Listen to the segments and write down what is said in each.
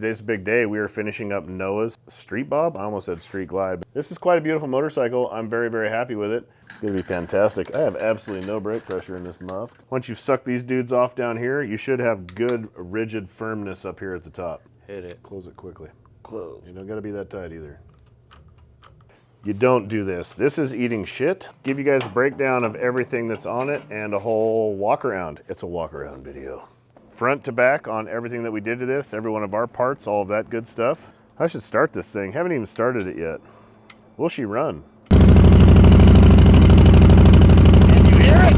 Today's a big day. We are finishing up Noah's Street Bob. I almost said Street Glide. This is quite a beautiful motorcycle. I'm very, very happy with it. It's gonna be fantastic. I have absolutely no brake pressure in this muff. Once you've sucked these dudes off down here, you should have good, rigid firmness up here at the top. Hit it. Close it quickly. Close. You don't gotta be that tight either. You don't do this. This is eating shit. Give you guys a breakdown of everything that's on it and a whole walk around. It's a walk around video. Front to back on everything that we did to this, every one of our parts, all of that good stuff. I should start this thing. Haven't even started it yet. Will she run? Can you hear it?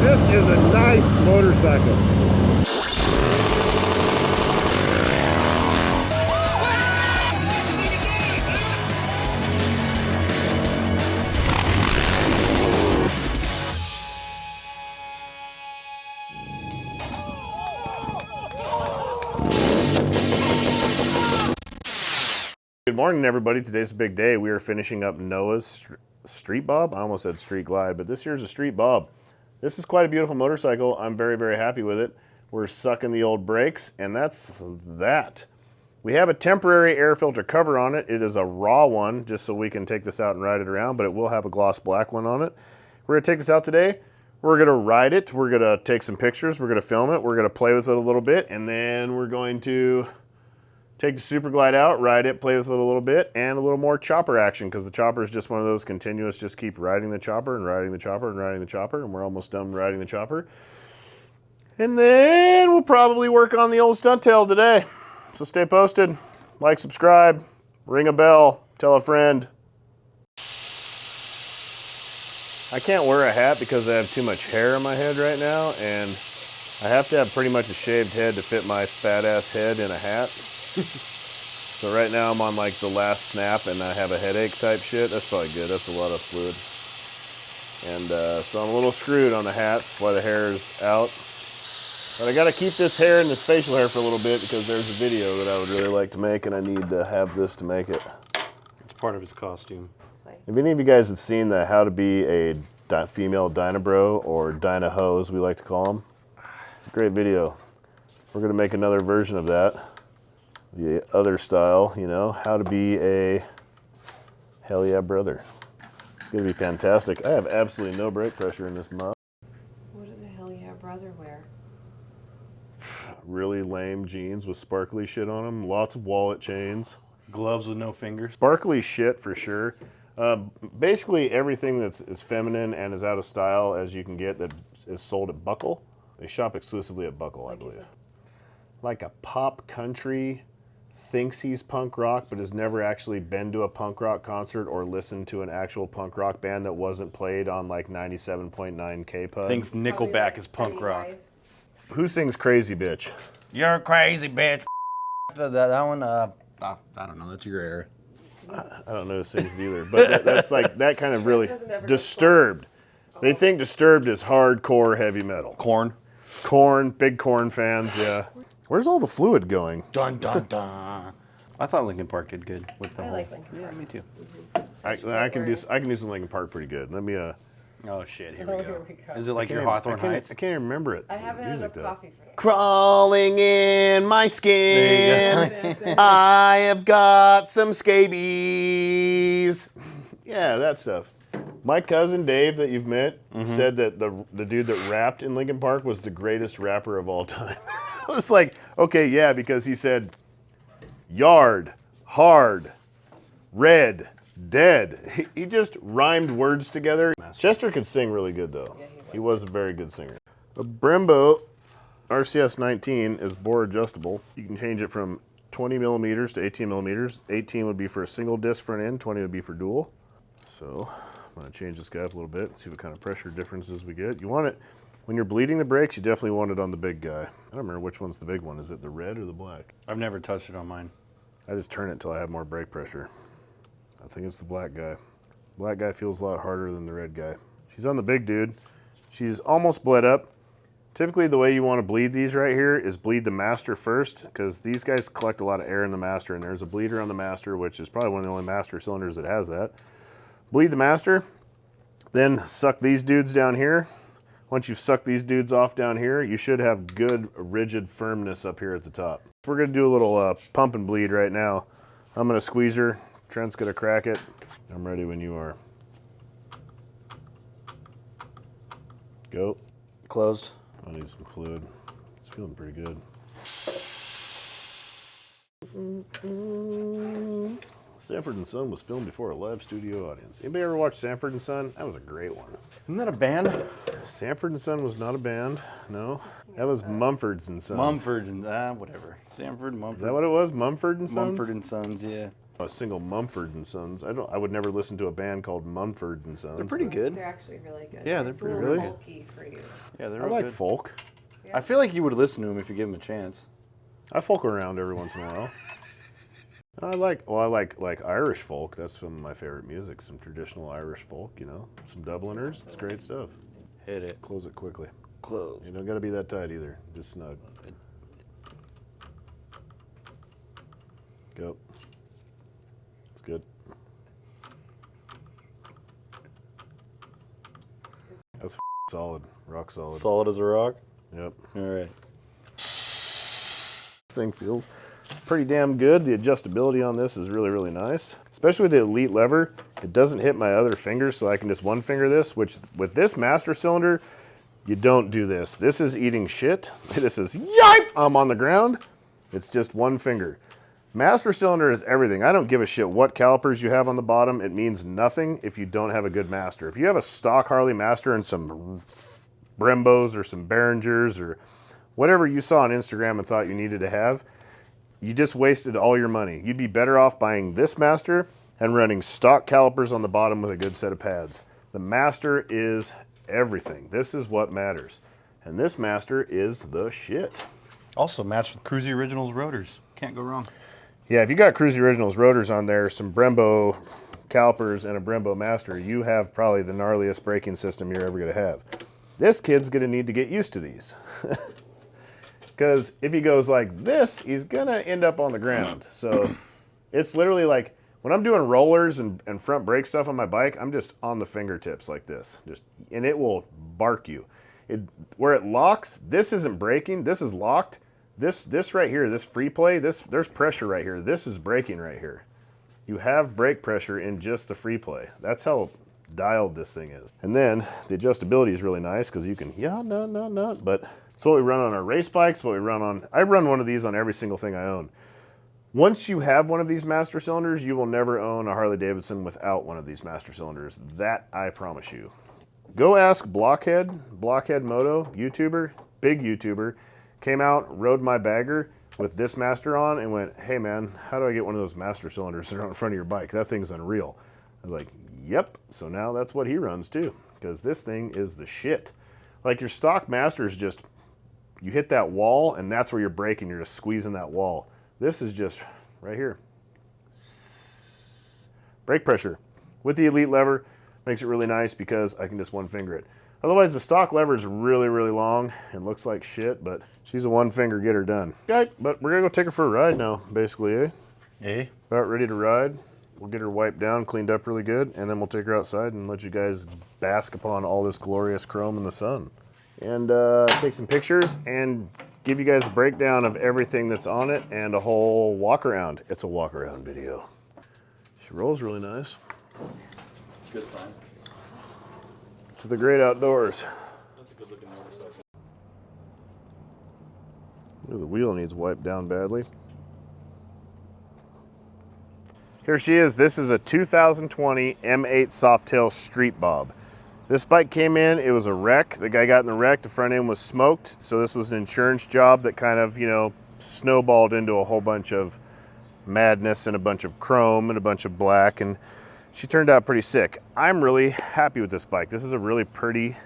This is a nice motorcycle. Good morning, everybody. Today's a big day. We are finishing up Noah's Street Bob. I almost said Street Glide, but this here's a Street Bob. This is quite a beautiful motorcycle. I'm very, very happy with it. We're sucking the old brakes, and that's that. We have a temporary air filter cover on it. It is a raw one, just so we can take this out and ride it around, but it will have a gloss black one on it. We're gonna take this out today. We're gonna ride it. We're gonna take some pictures. We're gonna film it. We're gonna play with it a little bit, and then we're going to take the Super Glide out, ride it, play with it a little bit, and a little more chopper action, because the chopper is just one of those continuous, just keep riding the chopper and riding the chopper and riding the chopper, and we're almost done riding the chopper. And then we'll probably work on the old stunt tail today. So stay posted, like, subscribe, ring a bell, tell a friend. I can't wear a hat because I have too much hair on my head right now, and I have to have pretty much a shaved head to fit my fat ass head in a hat. So right now I'm on like the last snap and I have a headache type shit. That's probably good. That's a lot of fluid. And so I'm a little screwed on the hat. That's why the hair is out. But I got to keep this hair and this facial hair for a little bit because there's a video that I would really like to make and I need to have this to make it. It's part of his costume. If any of you guys have seen the How to Be a Female Dynabro or Dynaho as we like to call them, it's a great video. We're going to make another version of that. The other style, you know, how to be a hell yeah brother. It's gonna be fantastic. I have absolutely no brake pressure in this muff. What does a hell yeah brother wear? Really lame jeans with sparkly shit on them, lots of wallet chains. Gloves with no fingers. Sparkly shit for sure. Basically everything is feminine and is out of style as you can get that is sold at Buckle. They shop exclusively at Buckle, I believe. Like a pop country, thinks he's punk rock, but has never actually been to a punk rock concert or listened to an actual punk rock band that wasn't played on like 97.9 K-Pub. Thinks Nickelback is punk rock. Who sings Crazy Bitch? You're a crazy bitch. That one, I don't know, that's your era. I don't know who sings it either, but that's like, that kind of really, Disturbed. They think Disturbed is hardcore heavy metal. Korn. Korn, big Korn fans, yeah. Where's all the fluid going? Dun, dun, dun. I thought Linkin Park did good with the I whole... like Linkin Park. Yeah, me too. I can do some Linkin Park pretty good. Let me Oh shit, here Oh, we here go. we go. Is it like your Hawthorne Heights? I can't even remember it. I haven't had enough coffee for that. Crawling in my skin, There you go. I have got some scabies. Yeah, that stuff. My cousin Dave that you've met said that the dude that rapped in Linkin Park was the greatest rapper of all time. I was like, okay, yeah, because he said yard, hard, red, dead. He just rhymed words together. Chester could sing really good though. Yeah, he was a very good singer. A Brembo RCS 19 is bore adjustable. You can change it from 20 millimeters to 18 millimeters. 18 would be for a single disc front end, 20 would be for dual. So I'm gonna change this guy up a little bit, see what kind of pressure differences we get. You want it, when you're bleeding the brakes, you definitely want it on the big guy. I don't remember which one's the big one. Is it the red or the black? I've never touched it on mine. I just turn it until I have more brake pressure. I think it's the black guy. Black guy feels a lot harder than the red guy. She's on the big dude. She's almost bled up. Typically the way you want to bleed these right here is bleed the master first, because these guys collect a lot of air in the master, and there's a bleeder on the master, which is probably one of the only master cylinders that has that. Bleed the master, then suck these dudes down here. Once you've sucked these dudes off down here, you should have good rigid firmness up here at the top. We're gonna do a little pump and bleed right now. I'm gonna squeeze her. Trent's gonna crack it. I'm ready when you are. Go. Closed. I need some fluid. It's feeling pretty good. Sanford & Son was filmed before a live studio audience. Anybody ever watch Sanford & Son? That was a great one. Isn't that a band? Sanford & Son was not a band, no. That was Mumford & Sons. Mumford and whatever. Sanford, Mumford. Is that what it was? Mumford & Sons? Mumford & Sons, yeah. A single Mumford & Sons. I would never listen to a band called Mumford & Sons. They're pretty good. They're actually really good. Yeah, they're it's pretty a little good. folky for you. Yeah, they're I real like good. folk. I feel like you would listen to them if you give them a chance. I folk around every once in a while. I like Irish folk. That's some of my favorite music. Some traditional Irish folk, you know. Some Dubliners. It's great stuff. Hit it. Close it quickly. Close. You don't got to be that tight either. Just snug. Go. It's good. That's solid. Rock solid. Solid as a rock? Yep. All right. This thing feels pretty damn good. The adjustability on this is really, really nice. Especially with the Elite lever, it doesn't hit my other fingers, so I can just one finger this, which with this master cylinder, you don't do this. This is eating shit. This is, yipe, I'm on the ground. It's just one finger. Master cylinder is everything. I don't give a shit what calipers you have on the bottom. It means nothing if you don't have a good master. If you have a stock Harley master and some Brembos or some Behringers or whatever you saw on Instagram and thought you needed to have, you just wasted all your money. You'd be better off buying this master and running stock calipers on the bottom with a good set of pads. The master is everything. This is what matters. And this master is the shit. Also matched with Kruesi Originals rotors. Can't go wrong. Yeah, if you got Kruesi Originals rotors on there, some Brembo calipers, and a Brembo master, you have probably the gnarliest braking system you're ever going to have. This kid's going to need to get used to these. Because if he goes like this, he's going to end up on the ground. So it's literally like when I'm doing rollers and front brake stuff on my bike, I'm just on the fingertips like this. And it will bark you. Where it locks, this isn't braking, this is locked. This right here, this free play, there's pressure right here. This is braking right here. You have brake pressure in just the free play. That's how dialed this thing is. And then the adjustability is really nice because you can, but it's what we run on our race bikes, what we run on, I run one of these on every single thing I own. Once you have one of these master cylinders, you will never own a Harley Davidson without one of these master cylinders. That I promise you. Go ask Blockhead Moto, YouTuber, big YouTuber, came out, rode my bagger with this master on and went, hey man, how do I get one of those master cylinders that are on front of your bike? That thing's unreal. I was like, yep. So now that's what he runs too, because this thing is the shit. Like your stock master is just, you hit that wall and that's where you're braking, you're just squeezing that wall. This is just right here. Brake pressure. With the Elite lever, makes it really nice because I can just one finger it. Otherwise, the stock lever is really, really long and looks like shit, but she's a one finger get her done. Okay, but we're gonna go take her for a ride now, basically, eh? Eh? About ready to ride. We'll get her wiped down, cleaned up really good, and then we'll take her outside and let you guys bask upon all this glorious chrome in the sun. And take some pictures and give you guys a breakdown of everything that's on it and a whole walk around. It's a walk around video. She rolls really nice. It's a good sign. To the great outdoors. That's a good looking motorcycle. Ooh, the wheel needs wiped down badly. Here she is. This is a 2020 M8 Softail Street Bob. This bike came in, it was a wreck. The guy got in the wreck, the front end was smoked. So this was an insurance job that kind of, snowballed into a whole bunch of madness and a bunch of chrome and a bunch of black. And she turned out pretty sick. I'm really happy with this bike. This is a really pretty,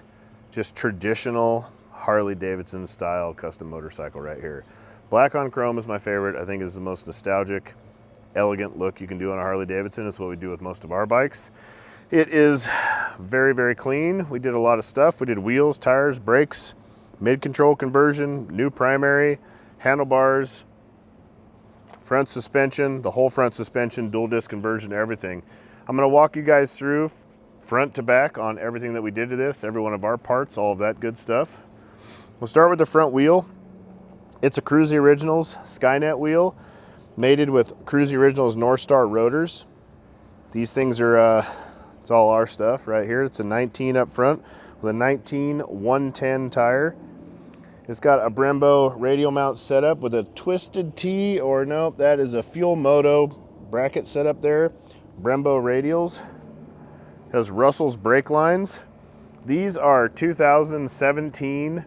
just traditional Harley Davidson style custom motorcycle right here. Black on chrome is my favorite. I think it's the most nostalgic, elegant look you can do on a Harley Davidson. It's what we do with most of our bikes. It is very, very clean. We did a lot of stuff. We did wheels, tires, brakes, mid-control conversion, new primary, handlebars, front suspension, the whole front suspension, dual disc conversion, everything. I'm gonna walk you guys through front to back on everything that we did to this, every one of our parts, all of that good stuff. We'll start with the front wheel. It's a Kruesi Originals Skynet wheel, mated with Kruesi Originals North Star rotors. These things are, it's all our stuff right here. It's a 19 up front with a 19 110 tire. It's got a Brembo radial mount setup with a twisted T, or nope, that is a Fuel Moto bracket setup there. Brembo radials. Has Russell's brake lines. These are 2017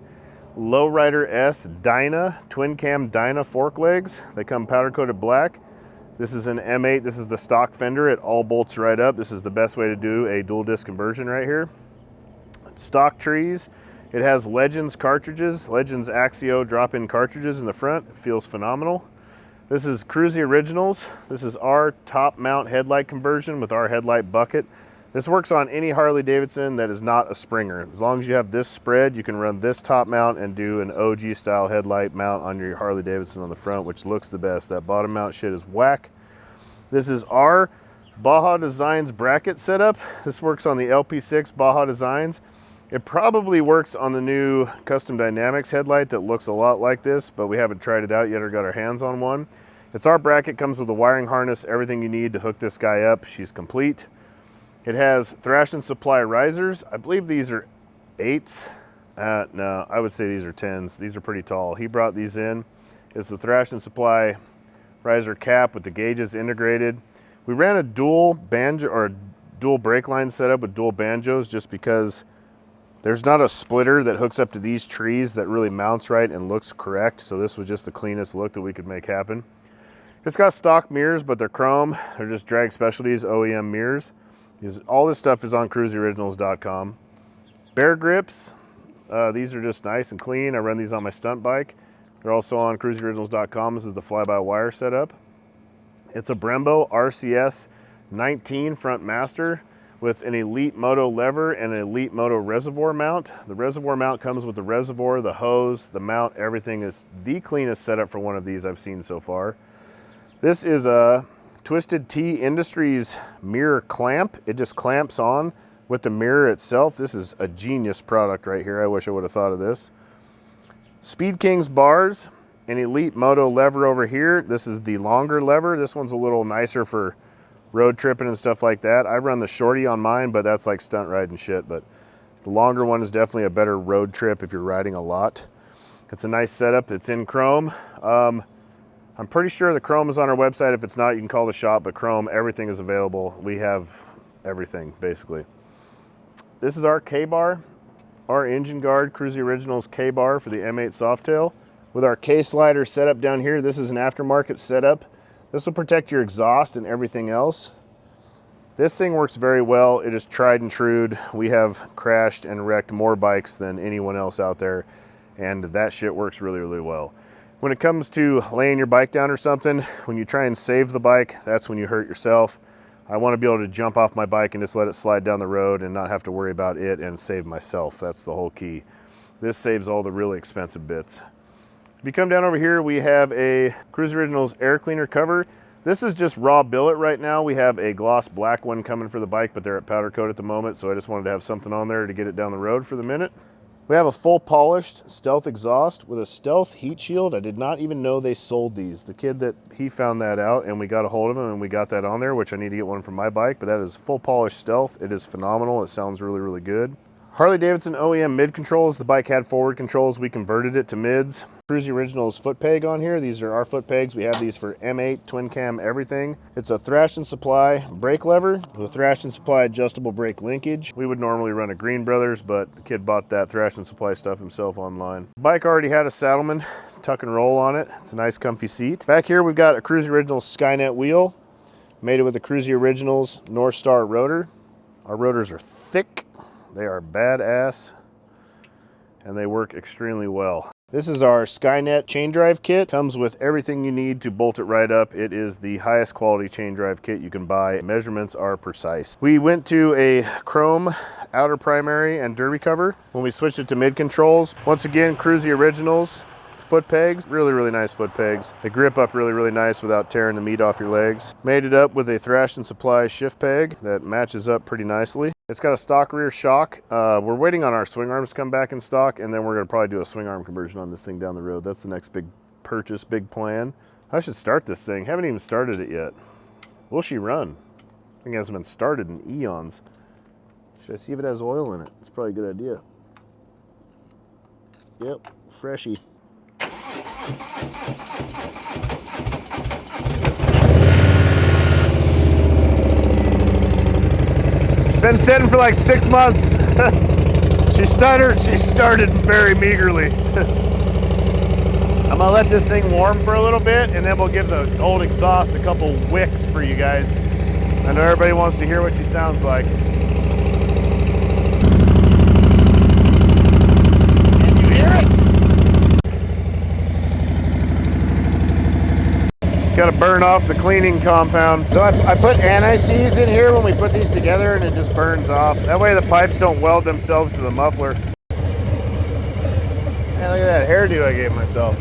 Lowrider S Dyna, twin cam Dyna fork legs. They come powder coated black. This is an M8, this is the stock fender. It all bolts right up. This is the best way to do a dual disc conversion right here. Stock trees. It has Legends cartridges, Legends Axio drop-in cartridges in the front. It feels phenomenal. This is Kruesi Originals. This is our top mount headlight conversion with our headlight bucket. This works on any Harley Davidson that is not a Springer. As long as you have this spread, you can run this top mount and do an OG style headlight mount on your Harley Davidson on the front, which looks the best. That bottom mount shit is whack. This is our Baja Designs bracket setup. This works on the LP6 Baja Designs. It probably works on the new Custom Dynamics headlight that looks a lot like this, but we haven't tried it out yet or got our hands on one. It's our bracket, comes with a wiring harness, everything you need to hook this guy up. She's complete. It has Thrash and Supply risers. I believe these are 8s. No, I would say these are 10s. These are pretty tall. He brought these in. It's the Thrash and Supply riser cap with the gauges integrated. We ran a dual banjo or dual brake line setup with dual banjos just because there's not a splitter that hooks up to these trees that really mounts right and looks correct. So this was just the cleanest look that we could make happen. It's got stock mirrors, but they're chrome. They're just Drag Specialties OEM mirrors. All this stuff is on KruesiOriginals.com. Bear grips. These are just nice and clean. I run these on my stunt bike. They're also on KruesiOriginals.com. This is the fly-by-wire setup. It's a Brembo RCS 19 front master with an Elite Moto lever and an Elite Moto reservoir mount. The reservoir mount comes with the reservoir, the hose, the mount, everything is the cleanest setup for one of these I've seen so far. This is a Twisted T Industries mirror clamp. It just clamps on with the mirror itself. This is a genius product right here. I wish I would have thought of this. Speed Kings bars, an Elite Moto lever over here. This is the longer lever. This one's a little nicer for road tripping and stuff like that. I run the shorty on mine, but that's like stunt riding shit. But the longer one is definitely a better road trip if you're riding a lot. It's a nice setup. It's in chrome. I'm pretty sure the chrome is on our website. If it's not, you can call the shop, but chrome, everything is available. We have everything, basically. This is our K-bar, our engine guard, Kruesi Originals K-bar for the M8 Softail. With our K-slider setup down here, this is an aftermarket setup. This will protect your exhaust and everything else. This thing works very well. It is tried and true. We have crashed and wrecked more bikes than anyone else out there, and that shit works really, really well. When it comes to laying your bike down or something, when you try and save the bike, that's when you hurt yourself. I want to be able to jump off my bike and just let it slide down the road and not have to worry about it and save myself. That's the whole key. This saves all the really expensive bits. If you come down over here, we have a Kruesi Originals air cleaner cover. This is just raw billet right now. We have a gloss black one coming for the bike, but they're at powder coat at the moment, so I just wanted to have something on there to get it down the road for the minute. We have a full polished Stealth exhaust with a Stealth heat shield. I did not even know they sold these. The kid that he found that out and we got a hold of him and we got that on there, which I need to get one for my bike, but that is full polished Stealth. It is phenomenal. It sounds really, really good. Harley Davidson OEM mid controls. The bike had forward controls. We converted it to mids. Kruesi Originals foot peg on here. These are our foot pegs. We have these for M8, twin cam, everything. It's a Thrash and Supply brake lever with Thrash and Supply adjustable brake linkage. We would normally run a Green Brothers, but the kid bought that Thrash and Supply stuff himself online. The bike already had a Saddleman tuck and roll on it. It's a nice comfy seat. Back here we've got a Kruesi Originals Skynet wheel, made it with a Kruesi Originals North Star rotor. Our rotors are thick. They are badass and they work extremely well. This is our Skynet chain drive kit. Comes with everything you need to bolt it right up. It is the highest quality chain drive kit you can buy. Measurements are precise. We went to a chrome outer primary and derby cover when we switched it to mid controls. Once again, Kruesi Originals foot pegs, really nice foot pegs. They grip up really nice without tearing the meat off your legs. Made it up with a Thrash and Supply shift peg that matches up pretty nicely. It's got a stock rear shock. We're waiting on our swing arms to come back in stock, and then we're gonna probably do a swing arm conversion on this thing down the road. That's the next big purchase, big plan. I should start this thing. Haven't even started it yet. Will she run? Thing hasn't been started in eons. Should I see if it has oil in it? It's probably a good idea. Yep, freshy. She's been sitting for like 6 months. She started very meagerly. I'm gonna let this thing warm for a little bit, and then we'll give the old exhaust a couple wicks for you guys. I know everybody wants to hear what she sounds like. Can you hear it? Got to burn off the cleaning compound. So I put anti-seize in here when we put these together, and it just burns off. That way the pipes don't weld themselves to the muffler. Man, look at that hairdo I gave myself.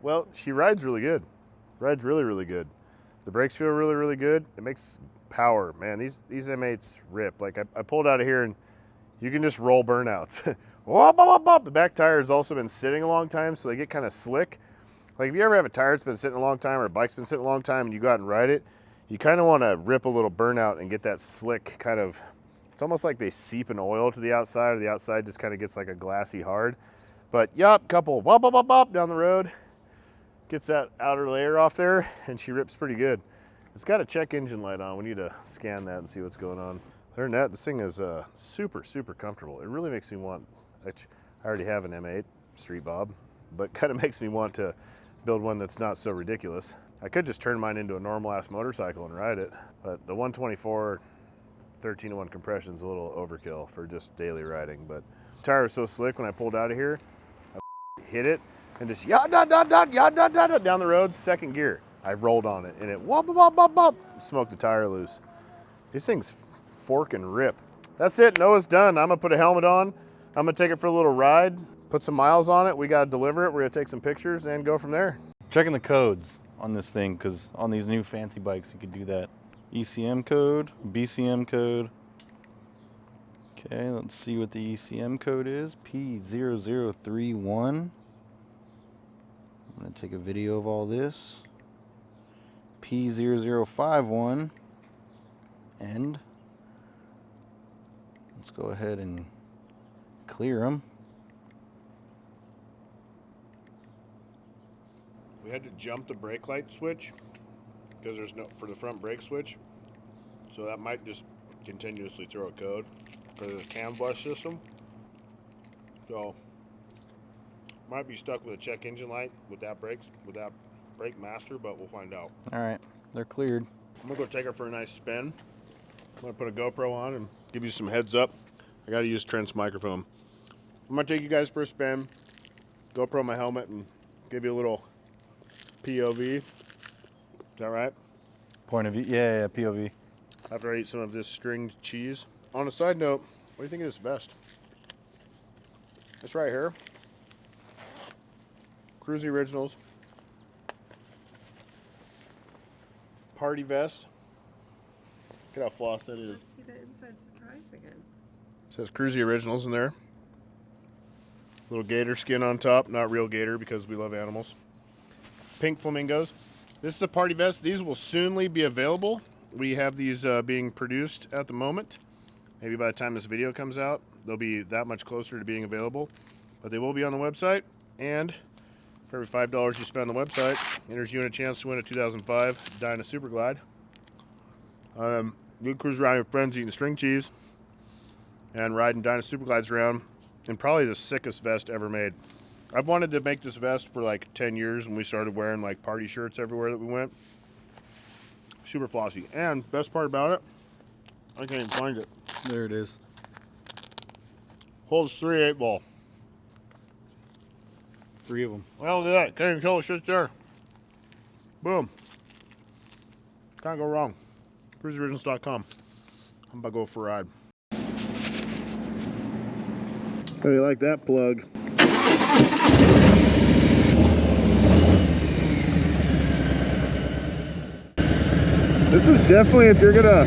Well, she rides really good. Rides really good. The brakes feel really good. It makes power, man. These M8s rip. Like I pulled out of here and you can just roll burnouts. The back tire has also been sitting a long time, so they get kind of slick. Like if you ever have a tire that's been sitting a long time or a bike's been sitting a long time and you go out and ride it, you kind of want to rip a little burnout and get that slick kind of, it's almost like they seep in oil to the outside, or the outside just kind of gets like a glassy hard. But yup, couple wop down the road. Gets that outer layer off there, and she rips pretty good. It's got a check engine light on. We need to scan that and see what's going on. Other than that, this thing is super comfortable. It really makes me want, I already have an M8 Street Bob, but kind of makes me want to build one that's not so ridiculous. I could just turn mine into a normal ass motorcycle and ride it, but the 124 13-to-1 compression is a little overkill for just daily riding. But the tire was so slick when I pulled out of here, I hit it, and just down the road, second gear. I rolled on it, and it smoked the tire loose. These things fork and rip. That's it, Noah's done. I'm gonna put a helmet on. I'm gonna take it for a little ride, put some miles on it. We gotta deliver it. We're gonna take some pictures and go from there. Checking the codes on this thing, because on these new fancy bikes, you could do that. ECM code, BCM code. Okay, let's see what the ECM code is. P0031. I'm going to take a video of all this. P0051. And let's go ahead and clear them. We had to jump the brake light switch because there's no, for the front brake switch. So that might just continuously throw a code for the cam bus system. So might be stuck with a check engine light with that brake master, but we'll find out. All right, they're cleared. I'm gonna go take her for a nice spin. I'm gonna put a GoPro on and give you some heads up. I gotta use Trent's microphone. I'm gonna take you guys for a spin, GoPro my helmet, and give you a little POV. Is that right? Point of view, yeah, POV. After I eat some of this stringed cheese. On a side note, what do you think of this vest? This right here. Kruesi Originals. Party vest. Look at how floss that is. Let's see the inside surprise again. It says Kruesi Originals in there. Little gator skin on top. Not real gator because we love animals. Pink flamingos. This is a party vest. These will soonly be available. We have these being produced at the moment. Maybe by the time this video comes out, they'll be that much closer to being available. But they will be on the website. And for every $5 you spend on the website, enters you in a chance to win a 2005 Dyna Super Glide. You cruise around with friends eating string cheese and riding Dyna Super Glides around in probably the sickest vest ever made. I've wanted to make this vest for like 10 years when we started wearing like party shirts everywhere that we went. Super flossy. And best part about it, I can't even find it. There it is. Holds 3 8-ball. 3 of them. Well, look at that. Can't even tell the shit's there. Boom. Can't go wrong. CruesiOriginals.com. I'm about to go for a ride. How do you like that plug? This is definitely, if you're gonna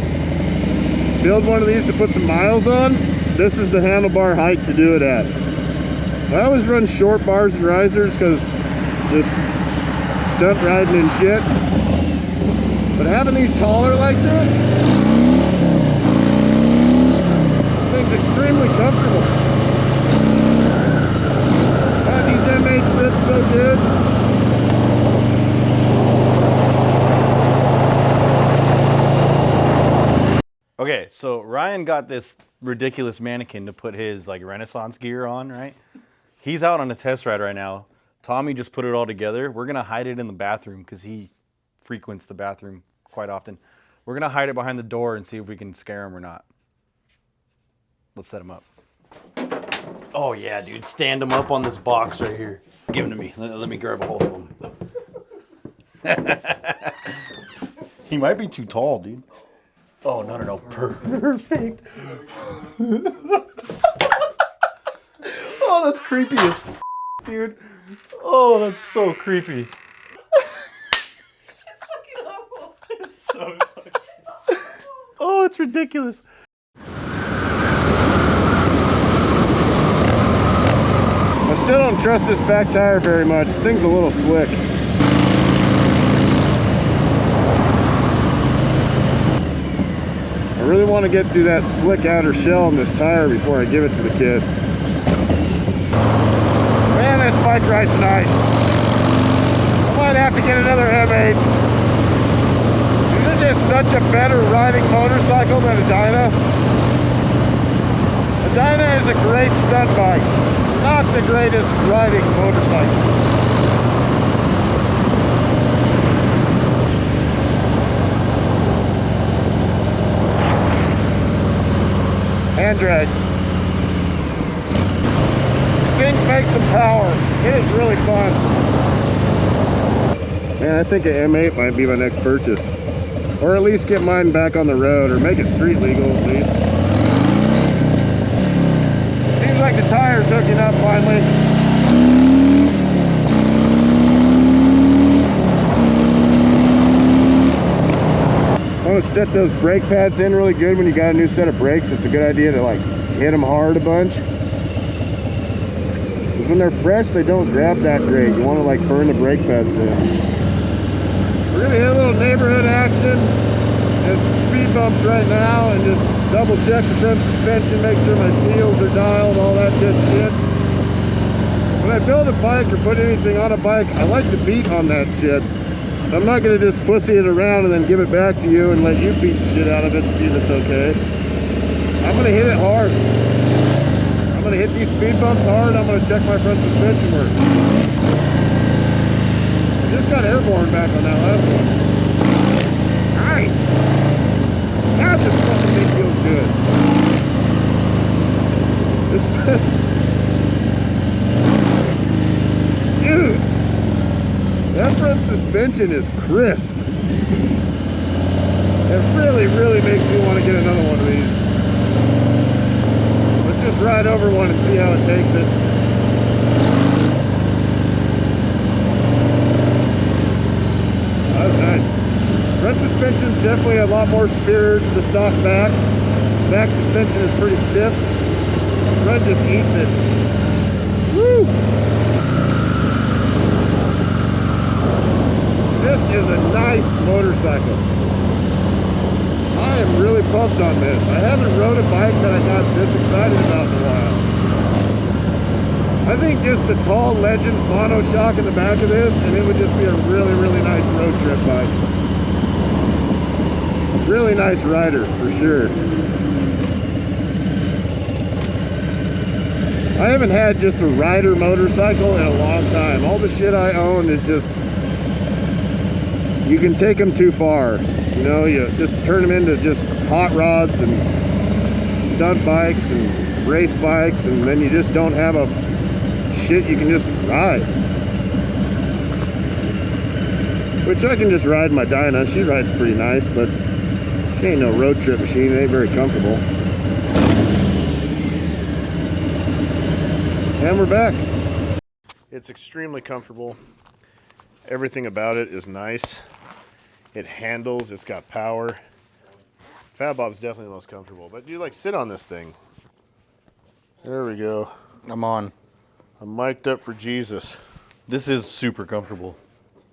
build one of these to put some miles on, this is the handlebar height to do it at. I always run short bars and risers because just stunt riding and shit. But having these taller like this thing's extremely comfortable. God, these M8s rip so good. Okay, so Ryan got this ridiculous mannequin to put his like Renaissance gear on, right? He's out on a test ride right now. Tommy just put it all together. We're gonna hide it in the bathroom because he frequents the bathroom quite often. We're gonna hide it behind the door and see if we can scare him or not. Let's set him up. Oh yeah, dude, stand him up on this box right here. Give him to me. Let me grab a hold of him. He might be too tall, dude. Oh, no. Perfect. Oh, that's creepy as f, dude. Oh, that's so creepy. It's fucking awful. It's so fucking... Oh, it's ridiculous. I still don't trust this back tire very much. This thing's a little slick. I really want to get through that slick outer shell on this tire before I give it to the kid. Man, this bike ride's nice. I might have to get another M8. These are just such a better riding motorcycle than a Dyna. A Dyna is a great stunt bike, not the greatest riding motorcycle. Hand drags. These things make some power. It is really fun. Man, I think an M8 might be my next purchase. Or at least get mine back on the road, or make it street legal at least. Seems like the tire's hooking up finally. I want to set those brake pads in really good when you got a new set of brakes. It's a good idea to like hit them hard a bunch. Because when they're fresh, they don't grab that great. You want to like burn the brake pads in. We're going to hit a little neighborhood action. There's some speed bumps right now and just double check the front suspension, make sure my seals are dialed, all that good shit. When I build a bike or put anything on a bike, I like to beat on that shit. I'm not going to just pussy it around and then give it back to you and let you beat the shit out of it and see if it's okay. I'm going to hit it hard. I'm going to hit these speed bumps hard. I'm going to check my front suspension work. I just got airborne back on that last one. Nice. Now this fucking thing feels good. Dude. That front suspension is crisp. It really, really makes me want to get another one of these. Let's just ride over one and see how it takes it. That was nice. Front suspension's definitely a lot more superior to the stock back. Back suspension is pretty stiff. Front just eats it. Woo! This is a nice motorcycle. I am really pumped on this. I haven't rode a bike that I got this excited about in a while. I think just the tall Legends monoshock in the back of this, and it would just be a really, really nice road trip bike. Really nice rider, for sure. I haven't had just a rider motorcycle in a long time. All the shit I own is just... You can take them too far, you know, you just turn them into just hot rods and stunt bikes and race bikes, and then you just don't have a shit you can just ride. Which I can just ride my Dyna. She rides pretty nice, but she ain't no road trip machine. It ain't very comfortable. And we're back. It's extremely comfortable. Everything about it is nice. It handles, it's got power. Fat Bob's definitely the most comfortable, but you like sit on this thing. There we go. I'm on. I'm mic'd up for Jesus. This is super comfortable.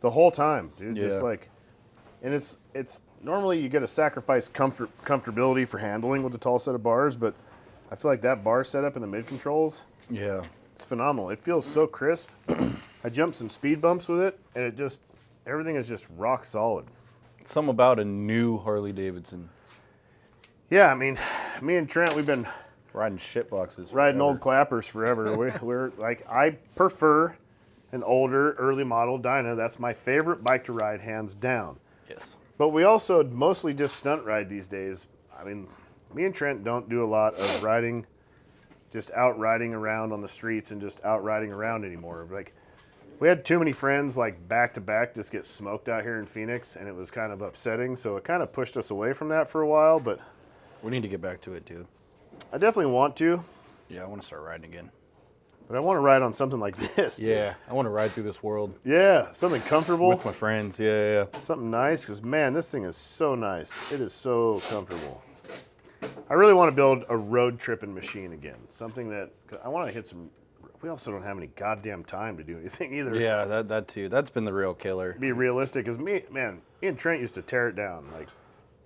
The whole time, dude. Yeah. Just like, and it's normally you get to sacrifice comfortability for handling with the tall set of bars, but I feel like that bar setup in the mid controls, Yeah. it's phenomenal. It feels so crisp. I jumped some speed bumps with it, and it just, everything is just rock solid. Something about a new Harley Davidson. Yeah, I mean, me and Trent, we've been Riding shit boxes. riding forever. old clappers forever. We're like, I prefer an older, early model Dyna. That's my favorite bike to ride, hands down. Yes. But we also mostly just stunt ride these days. I mean, me and Trent don't do a lot of riding, just out riding around on the streets and just out riding around anymore. Like, we had too many friends like back to back just get smoked out here in Phoenix, and it was kind of upsetting. So it kind of pushed us away from that for a while, but We need to get back to it too. I definitely want to. Yeah, I want to start riding again. But I want to ride on something like this. Dude. Yeah, I want to ride through this world Yeah, something comfortable. with my friends. Yeah. Something nice, because man, this thing is so nice. It is so comfortable. I really want to build a road tripping machine again. Something that, I want to hit some, we also don't have any goddamn time to do anything either. Yeah, that too. That's been the real killer. Be realistic, because me and Trent used to tear it down. Like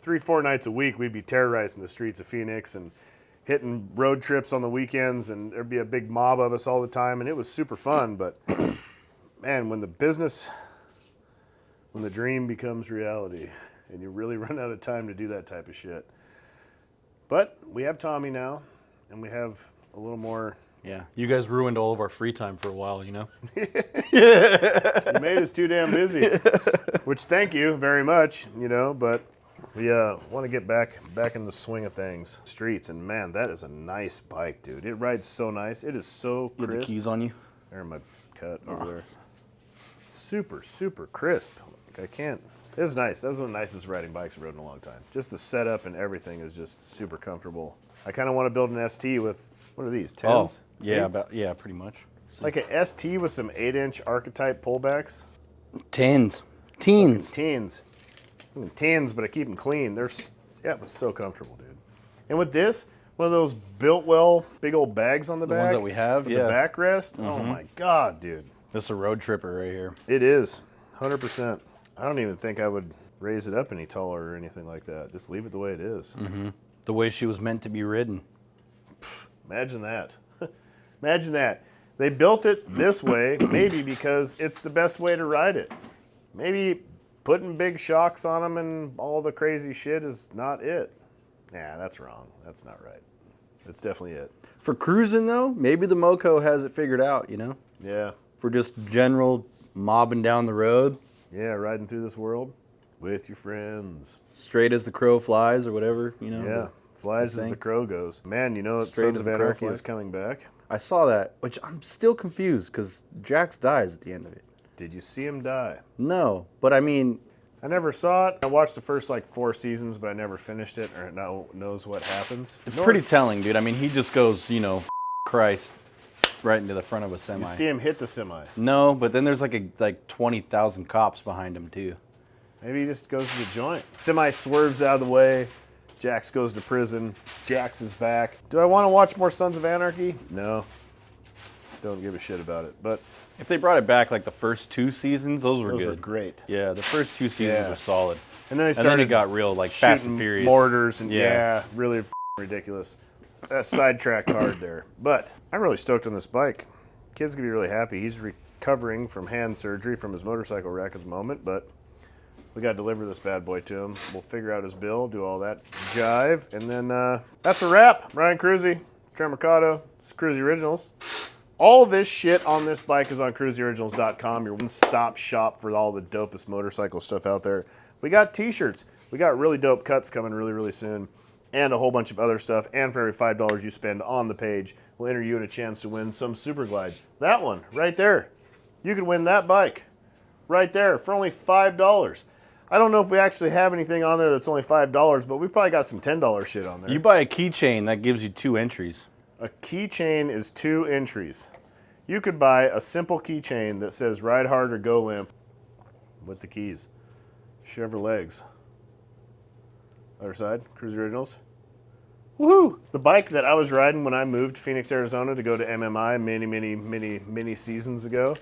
3-4 nights a week, we'd be terrorizing the streets of Phoenix and hitting road trips on the weekends, and there'd be a big mob of us all the time, and it was super fun. But man, when the dream becomes reality, and you really run out of time to do that type of shit. But we have Tommy now, and we have a little more. Yeah, you guys ruined all of our free time for a while, you know? You made us too damn busy, which thank you very much, you know, but we want to get back in the swing of things. Streets, and man, that is a nice bike, dude. It rides so nice. It is so You have the crisp. keys on you? There in my cut over there. Super, super crisp. Like, I can't. It was nice. That was one of the nicest riding bikes I've rode in a long time. Just the setup and everything is just super comfortable. I kind of want to build an ST with, what are these, 10s? yeah, 8s? pretty much. Like a ST with some 8-inch archetype pullbacks. Tens. Teens. Teens. Tins, but I keep them clean. It was so comfortable, dude. And with this, one of those built well, big old bags on the back. ones that we have, with yeah. the backrest. Oh my God, dude. This is a road tripper right here. It is, 100%. I don't even think I would raise it up any taller or anything like that. Just leave it the way it is. The way she was meant to be ridden. Imagine that. Imagine that. They built it this way, maybe because it's the best way to ride it. Maybe putting big shocks on them and all the crazy shit is not it. Nah, that's wrong. That's not right. That's definitely it. For cruising though, maybe the Moco has it figured out, you know? Yeah. For just general mobbing down the road, Yeah, riding through this world with your friends. straight as the crow flies or whatever, you know? Yeah. Flies as thing. the crow goes. Man, you know that Straight Sons as of the crow Anarchy flies. is coming back. I saw that, which I'm still confused because Jax dies at the end of it. Did you see him die? No, but I mean, I never saw it. I watched the first 4 seasons, but I never finished it or knows what happens. it's pretty telling, dude. I mean, he just goes, you know, Christ, right into the front of a semi. You see him hit the semi. No, but then there's like 20,000 cops behind him too. Maybe he just goes to the joint. Semi swerves out of the way. Jax goes to prison. Jax is back. Do I want to watch more Sons of Anarchy? No. Don't give a shit about it. But If they brought it back like the first 2 seasons, those were those good. were great. Yeah, the first 2 seasons Yeah. were solid. And then they And started then it got real like Fast and shooting Furious. mortars and Yeah. really ridiculous. That's sidetracked hard there. But I'm really stoked on this bike. Kid's gonna be really happy. He's recovering from hand surgery from his motorcycle wreck at the moment, but we got to deliver this bad boy to him. We'll figure out his bill, do all that jive, and then that's a wrap. Ryan Kruesi, Trent Mercado, it's Kruesi Originals. All this shit on this bike is on cruisioriginals.com, your one-stop shop for all the dopest motorcycle stuff out there. We got t-shirts. We got really dope cuts coming really, really soon, and a whole bunch of other stuff. And for every $5 you spend on the page, we'll enter you in a chance to win some Super Glide. That one, right there. You could win that bike right there for only $5. I don't know if we actually have anything on there that's only $5, but we probably got some $10 shit on there. You buy a keychain, that gives you 2 entries. A keychain is 2 entries. You could buy a simple keychain that says ride hard or go limp with the keys. Chevrolet's. Other side, Kruesi Originals. Woohoo! The bike that I was riding when I moved to Phoenix, Arizona to go to MMI many seasons ago,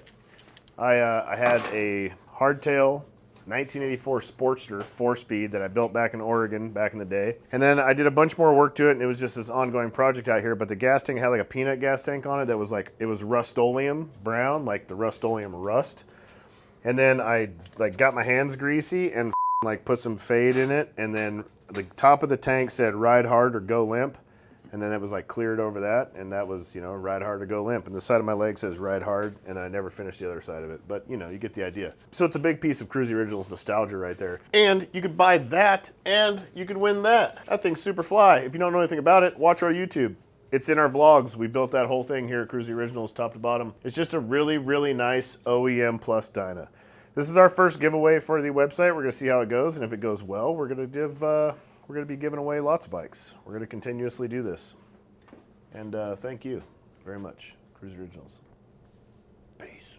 I had a hardtail 1984 Sportster 4-speed that I built back in Oregon back in the day. And then I did a bunch more work to it, and it was just this ongoing project out here. But the gas tank had like a peanut gas tank on it that was like, it was Rust-Oleum brown, like the Rust-Oleum rust. And then I like got my hands greasy and like put some fade in it, and then the top of the tank said ride hard or go limp. And then it was like cleared over that, and that was, you know, ride hard or go limp. And the side of my leg says ride hard, and I never finished the other side of it. But, you know, you get the idea. So it's a big piece of Kruesi Originals nostalgia right there. And you could buy that, and you could win that. That thing's super fly. If you don't know anything about it, watch our YouTube. It's in our vlogs. We built that whole thing here at Kruesi Originals, top to bottom. It's just a really, really nice OEM plus Dyna. This is our first giveaway for the website. We're gonna see how it goes, and if it goes well, we're gonna be giving away lots of bikes. We're gonna continuously do this. And thank you very much, Kruesi Originals. Peace.